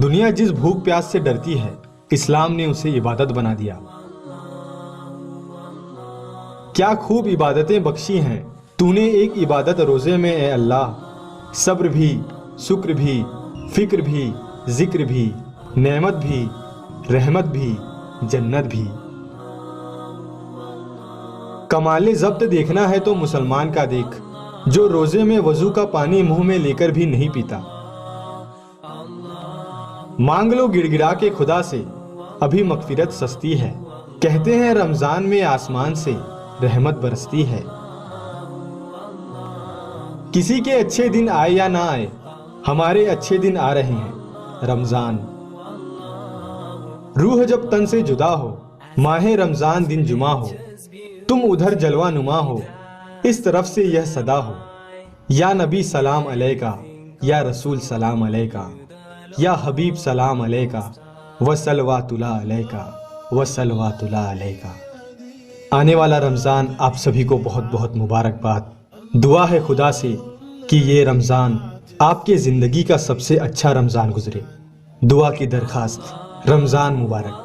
دنیا جس بھوک پیاس سے ڈرتی ہے، اسلام نے اسے عبادت بنا دیا۔ کیا خوب عبادتیں بخشی ہیں تو نے ایک عبادت روزے میں اے اللہ، صبر بھی، شکر بھی، فکر بھی، ذکر بھی، نعمت بھی، رحمت بھی، جنت بھی۔ کمال ضبط دیکھنا ہے تو مسلمان کا دیکھ، جو روزے میں وضو کا پانی منہ میں لے کر بھی نہیں پیتا۔ مانگ لو گڑ گڑا کے خدا سے، ابھی مغفرت سستی ہے، کہتے ہیں رمضان میں آسمان سے رحمت برستی ہے۔ کسی کے اچھے دن آئے یا نہ آئے، ہمارے اچھے دن آ رہے ہیں، رمضان۔ روح جب تن سے جدا ہو، ماہ رمضان دن جمعہ ہو، تم ادھر جلوہ نما ہو، اس طرف سے یہ صدا ہو، یا نبی سلام علیکہ، یا رسول سلام علیکہ، یا حبیب سلام علیکہ، وصلوات اللہ علیکہ، وصلوات اللہ علیکہ۔ آنے والا رمضان آپ سبھی کو بہت بہت مبارکباد۔ دعا ہے خدا سے کہ یہ رمضان آپ کے زندگی کا سب سے اچھا رمضان گزرے۔ دعا کی درخواست، رمضان مبارک۔